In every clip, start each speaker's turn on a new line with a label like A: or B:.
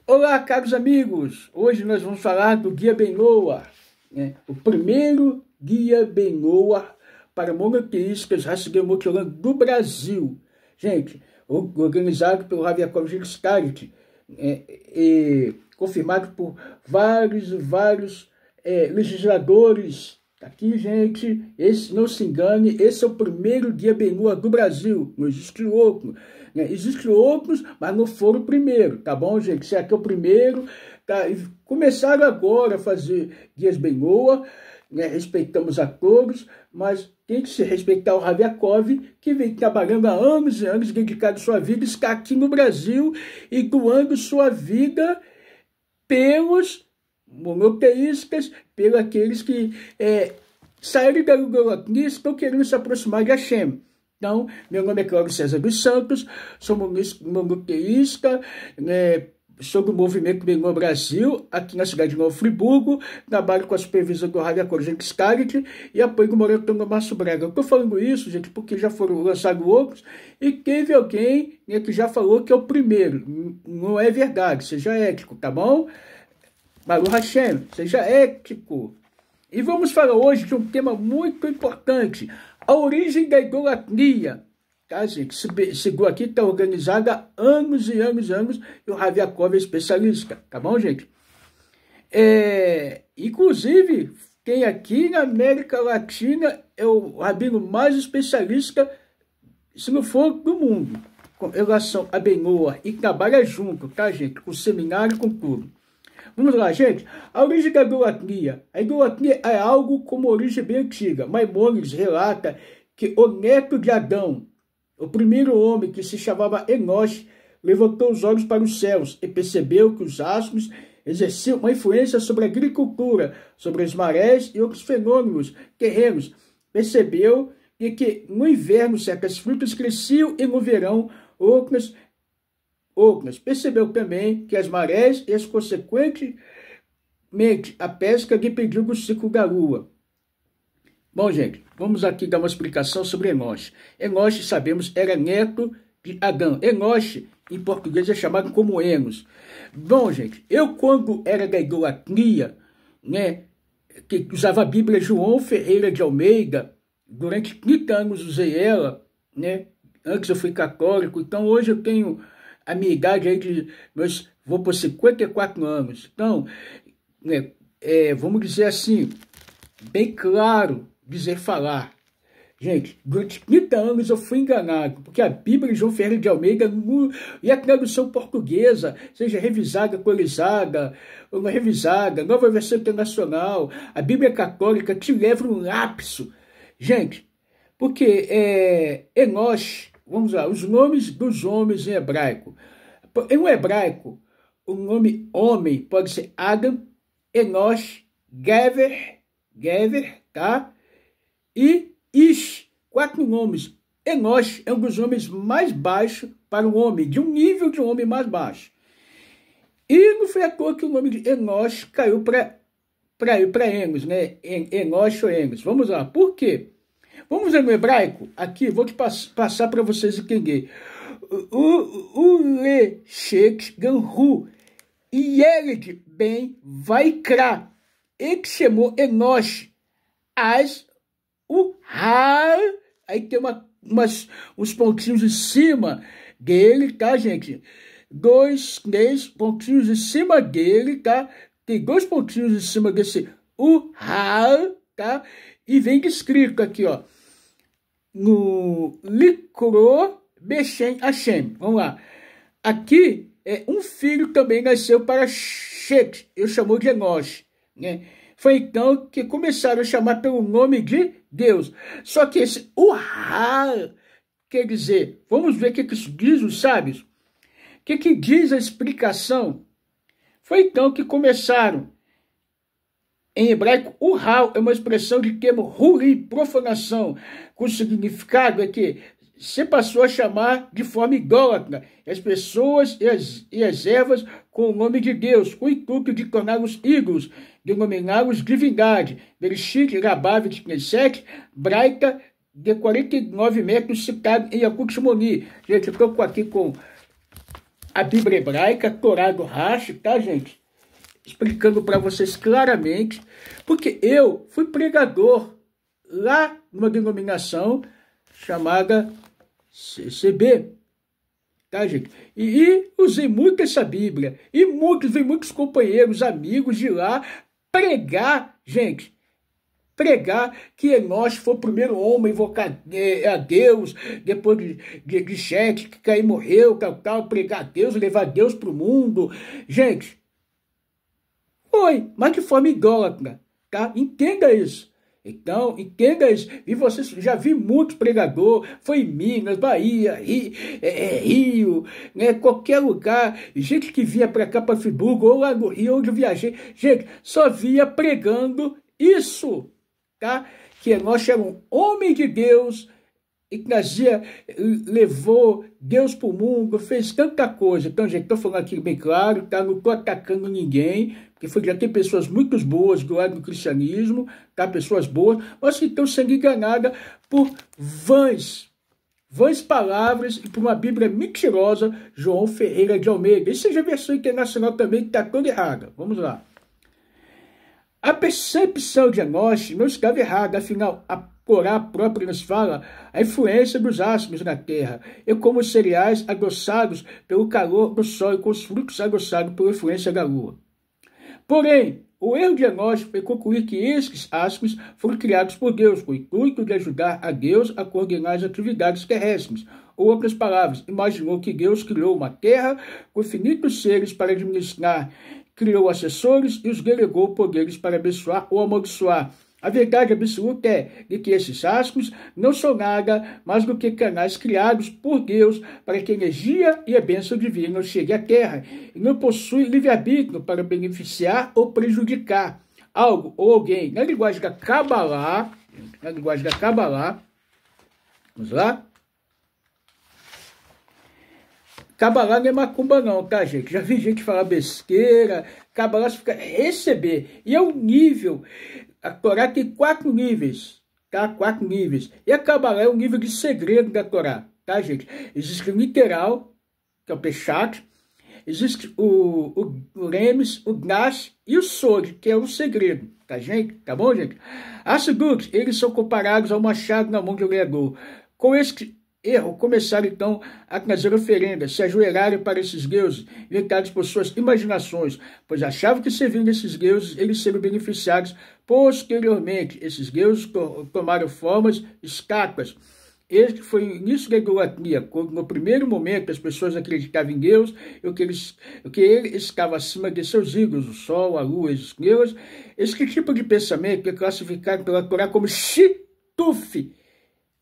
A: Olá, caros amigos! Hoje nós vamos falar do Guia Ben-Noa, né? O primeiro Guia Ben-Noa para monoteístas Hashigemotoran do Brasil. Gente, organizado pelo Ravi Yaakov Charity, e confirmado por vários legisladores. Aqui, gente, não se engane, esse é o primeiro Guia Ben-Noa do Brasil. Não existe outro. Existem outros, mas não foram o primeiro, tá bom, gente? Esse aqui é o primeiro. Tá? Começaram agora a fazer Guias Ben-Noa, né? Respeitamos a todos, mas tem que se respeitar o Ravi Yaakov, que vem trabalhando há anos e anos, dedicado sua vida, está aqui no Brasil e doando sua vida pelos monoteístas, pelos aqueles que saíram da idolatria e estão querendo se aproximar de Hashem. Então, meu nome é Cláudio César dos Santos, sou monoteísta, sou do Movimento Ben-Noa Brasil, aqui na cidade de Nova Friburgo, trabalho com a supervisão do Ravi Yaakov Charity e apoio o Moratão do Márcio Braga. Eu estou falando isso, gente, porque já foram lançados outros e teve alguém que já falou que é o primeiro. Não é verdade, seja ético, tá bom? Baruch Hashem, seja ético. E vamos falar hoje de um tema muito importante, a origem da idolatria. Tá, gente? Esse aqui está organizado há anos e anos, e o Ravi Yaakov é especialista, tá bom, gente? Inclusive, quem aqui na América Latina é o rabino mais especialista, se não for do mundo, com relação a Ben-Noa, e trabalha junto, tá, gente? Com seminário e com tudo. Vamos lá, gente. A origem da idolatria. A idolatria é algo com uma origem bem antiga. Maimônides relata que o neto de Adão, o primeiro homem, que se chamava Enosh, levantou os olhos para os céus e percebeu que os astros exerciam uma influência sobre a agricultura, sobre as marés e outros fenômenos terrenos. Percebeu que no inverno certas frutas cresciam e no verão outras. Percebeu também que as marés e as consequentemente a pesca dependiam do ciclo da lua. Bom, gente, vamos aqui dar uma explicação sobre Enosh. Enosh, sabemos, era neto de Adão. Enosh, em português, é chamado como Enos. Bom, gente, eu quando era da idolatria, que usava a Bíblia João Ferreira de Almeida, durante 30 anos usei ela, antes eu fui católico, então hoje eu tenho a minha idade aí vou por 54 anos. Então, vamos dizer assim, bem claro, falar. Gente, durante 30 anos eu fui enganado, porque a Bíblia de João Ferreira de Almeida e a tradução portuguesa, seja revisada, atualizada, ou não revisada, nova versão internacional, a Bíblia católica te leva um lapso. Gente, porque Enosh, vamos lá, os nomes dos homens em hebraico. Em hebraico, o nome homem pode ser Adam, Enosh, Gever, tá? E Ish, 4 nomes. Enosh é um dos nomes mais baixos para o homem, de um nível de um homem mais baixo. E não foi à toa que o nome de Enosh caiu para Enos, Enosh ou Enos. Vamos lá, por quê? Vamos ver no hebraico? Aqui, vou te passar para vocês entenderem. O Leshek Ganhu Yeled Ben Vaikra. Ele que chamou Enosh as o Har. Aí tem uns pontinhos em cima dele, tá, gente? 3 pontinhos em cima dele, tá? Tem 2 pontinhos em cima desse o Har, tá? E vem escrito aqui, ó, no Likro Beshem Hashem. Vamos lá. Aqui, um filho também nasceu para Shet, eu chamo de Enosh, Foi então que começaram a chamar pelo nome de Deus. Só que esse Uhar, quer dizer, vamos ver o que isso diz os sábios. O que diz a explicação? Foi então que começaram. Em hebraico, Uhal é uma expressão de termo Huri, profanação, com significado é que se passou a chamar de forma idólatra as pessoas e as ervas com o nome de Deus, com o intuito de torná-los ídolos, denominá-los divindade. Bereshit, Rabav, de Knesset, Braita, de 49 metros, citado em Yakut Shimoni. Gente, eu estou aqui com a Bíblia hebraica, a Torá do Rashi, tá, gente? Explicando para vocês claramente, porque eu fui pregador lá numa denominação chamada CB, tá, gente? E usei muito essa Bíblia, e vi muitos companheiros, amigos de lá pregar, gente, pregar que Enoque foi o primeiro homem a invocar a Deus, depois de Sete, que Caim morreu, tal, pregar a Deus, levar Deus para o mundo. Gente, foi, mas de forma idólatra, tá? Entenda isso. Então, entenda isso. E vocês, já vi muitos pregadores, foi em Minas, Bahia, Rio, né, qualquer lugar, gente que vinha para cá, para Friburgo, ou lá no Rio, onde eu viajei, gente, só via pregando isso, tá? Que Enoque era um homem de Deus, e que levou Deus para o mundo, fez tanta coisa. Então, gente, estou falando aqui bem claro, tá? Não estou atacando ninguém, porque já tem pessoas muito boas do lado do cristianismo, tá? Pessoas boas, mas que estão sendo enganadas por vãs palavras e por uma Bíblia mentirosa, João Ferreira de Almeida. Isso seja a versão internacional também, que está toda errada. Vamos lá. A percepção de Enoque não estava errada, afinal, a Torá própria nos fala a influência dos astros na terra, e como os cereais adoçados pelo calor do sol e com os frutos adoçados pela influência da lua. Porém, o erro de Enoque foi concluir que esses astros foram criados por Deus, com o intuito de ajudar a Deus a coordenar as atividades terrestres. Ou, outras palavras, imaginou que Deus criou uma terra com infinitos seres para administrar, criou assessores e os delegou poderes para abençoar ou amaldiçoar. A verdade absoluta é de que esses astros não são nada mais do que canais criados por Deus para que a energia e a bênção divina chegue à Terra e não possuem livre-arbítrio para beneficiar ou prejudicar algo ou alguém. Na linguagem da Kabbalah, vamos lá? Kabbalah não é macumba não, tá, gente? Já vi gente falar besteira. Kabbalah fica receber. E é um nível. A Torá tem 4 níveis, tá? 4 níveis. E a Kabbalah é um nível de segredo da Torá, tá, gente? Existe o literal, que é o Peshat. Existe o Remes, o Gnash e o Sod, que é o segredo, tá, gente? Tá bom, gente? As Sedux, eles são comparados ao machado na mão de um leador. Com esse erro, começaram então a trazer oferendas, se ajoelharem para esses deuses, inventados por suas imaginações, pois achavam que servindo esses deuses, eles seriam beneficiados. Posteriormente, esses deuses tomaram formas estátuas. Este foi o início da idolatria, quando no primeiro momento as pessoas acreditavam em Deus, e que ele estava acima de seus ídolos, o sol, a lua, as estrelas. Esse tipo de pensamento é classificado pela Torá como shituf.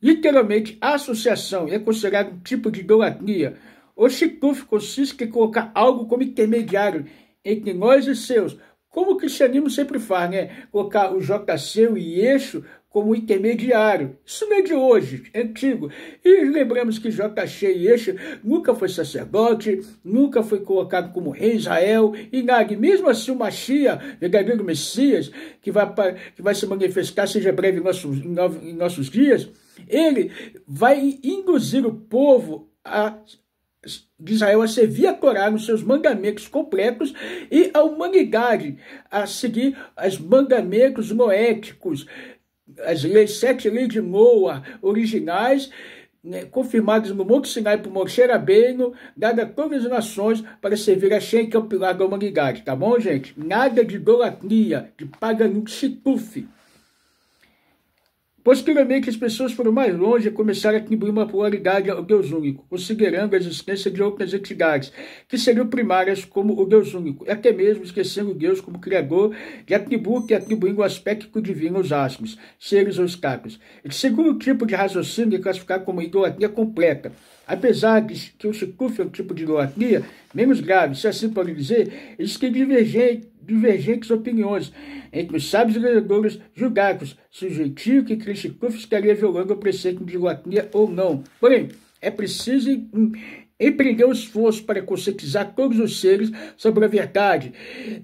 A: Literalmente, a associação é considerada um tipo de idolatria. O shituf consiste em colocar algo como intermediário entre nós e seus, como o cristianismo sempre faz, né? Colocar o JC, o Yeshua, como intermediário. Isso não é de hoje, é antigo. E lembramos que JC e Yeshua nunca foi sacerdote, nunca foi colocado como rei Israel, e nada. E mesmo assim o Mashiach, verdadeiro Messias, que vai se manifestar, seja breve em nossos dias, ele vai induzir o povo de Israel a servir a Torá nos seus mandamentos completos e a humanidade a seguir os mandamentos noéticos, as 7 leis de Noa originais, né, confirmadas no Monte Sinai por Moshe Rabbeinu, dada a todas as nações para servir a Shem, que é o pilar da humanidade. Tá bom, gente? Nada de idolatria, de paganismo shituf. Posteriormente, as pessoas foram mais longe e começaram a atribuir uma polaridade ao Deus único, considerando a existência de outras entidades, que seriam primárias como o Deus único, e até mesmo esquecendo Deus como Criador, de atributo e atribuindo o aspecto divino aos astros, seres ou estátuas. Esse segundo tipo de raciocínio é classificado como idolatria completa. Apesar de que o shituf é um tipo de idolatria menos grave, se assim pode dizer, existem divergentes opiniões entre os sábios e leitores judaicos, sujeitio que Cristo estaria violando o preceito de idolatria ou não. Porém, é preciso empreender o esforço para conscientizar todos os seres sobre a verdade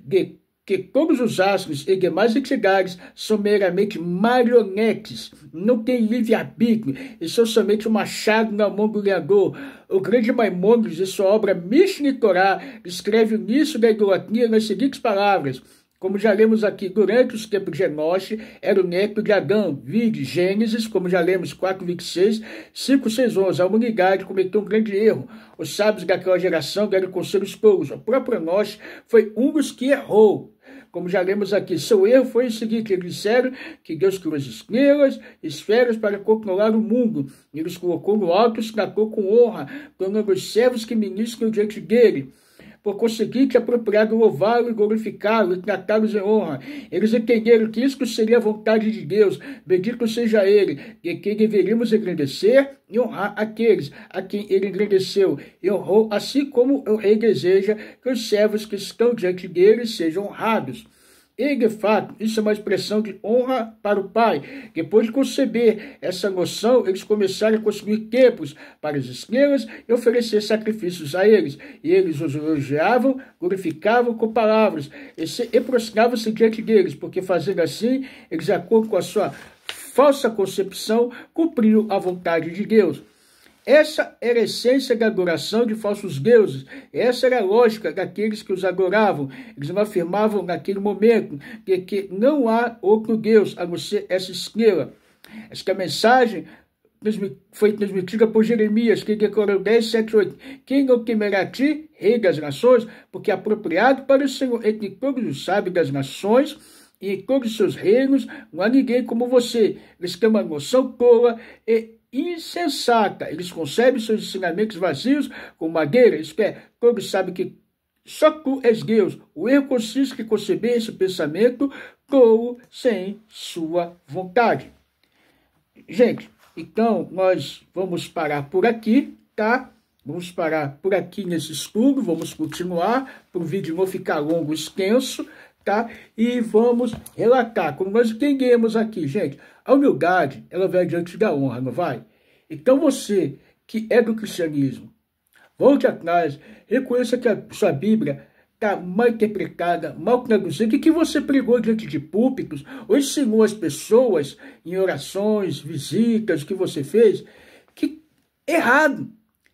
A: de que todos os astros e demais entidades são meramente marionetes, não têm livre-arbítrio e são somente um machado na mão do Criador. O grande Maimônides, em sua obra Mishneh Torah, escreve o início da idolatria nas seguintes palavras: como já lemos aqui, durante os tempos de Enoche, era o neto de Adão, vide Gênesis, como já lemos 4:26, 5:6-11. A humanidade cometeu um grande erro. Os sábios daquela geração deram conselhos tolos. O próprio Enoche foi um dos que errou. Como já lemos aqui, seu erro foi o seguinte: eles disseram que Deus criou as estrelas, esferas para controlar o mundo. Eles colocou no alto e os tratou com honra, tornando os servos que ministram diante dele. Por conseguinte, é apropriado louvá-lo e glorificá-lo e tratá-los em honra. Eles entenderam que isso seria a vontade de Deus, bendito seja ele, de quem deveríamos engrandecer e honrar aqueles a quem ele engrandeceu e honrou, assim como o rei deseja que os servos que estão diante dele sejam honrados. E, de fato, isso é uma expressão de honra para o Pai. Depois de conceber essa noção, eles começaram a construir templos para as estrelas e oferecer sacrifícios a eles. E eles os elogiavam, glorificavam com palavras e prostravam-se diante deles, porque fazendo assim, eles, de acordo com a sua falsa concepção, cumpriram a vontade de Deus. Essa era a essência da adoração de falsos deuses. Essa era a lógica daqueles que os adoravam. Eles não afirmavam naquele momento que não há outro Deus a não ser essa estrela. Esta mensagem foi transmitida por Jeremias, que declarou 10:7-8. Quem não temerá a ti, rei das nações, porque é apropriado para o Senhor entre todos os sábios das nações e em todos os seus reinos, não há ninguém como você. Eles têm uma noção tola e insensata. Eles concebem seus ensinamentos vazios como madeira. Isto é, todos sabem que só tu és Deus. O erro consiste em conceber esse pensamento tolo sem sua vontade. Gente, então nós vamos parar por aqui, tá? Vamos parar por aqui nesse estudo, vamos continuar, para o vídeo não ficar longo, extenso, tá? E vamos relatar, como nós entendemos aqui, gente, a humildade, ela vem diante da honra, não vai? Então você, que é do cristianismo, volte atrás, reconheça que a sua Bíblia está mal interpretada, mal traduzida, e que você pregou diante de púlpitos, ou ensinou as pessoas em orações, visitas, que você fez, que errado.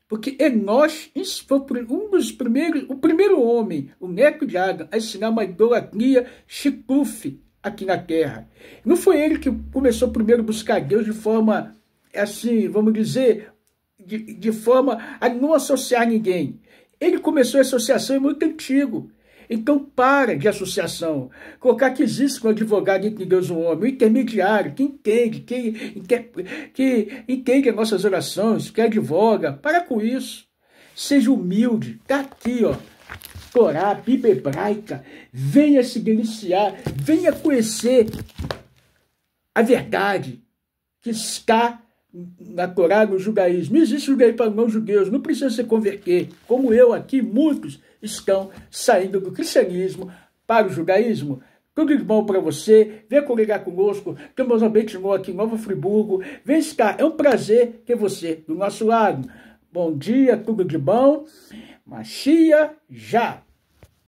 A: Porque Enoche foi um dos primeiros, o primeiro homem, o neto de Adão, a ensinar uma idolatria chitufe aqui na terra. Não foi ele que começou primeiro a buscar Deus de forma, assim, vamos dizer, de forma a não associar ninguém. Ele começou a associação muito antigo. Então, para de associação. Colocar que existe um advogado entre Deus e um homem, um intermediário, que entende, que entende as nossas orações, que advoga. Para com isso. Seja humilde. Está aqui, ó. Torá, Bíblia hebraica. Venha se deliciar. Venha conhecer a verdade que está na Torá, no judaísmo. Não existe judaísmo para não-judeus. Não precisa se converter. Como eu aqui, muitos estão saindo do cristianismo para o judaísmo. Tudo de bom para você. Venha congregar conosco. Temos um Betinô aqui em Nova Friburgo. Vem estar. É um prazer ter você do nosso lado. Bom dia, tudo de bom. Mashiach já.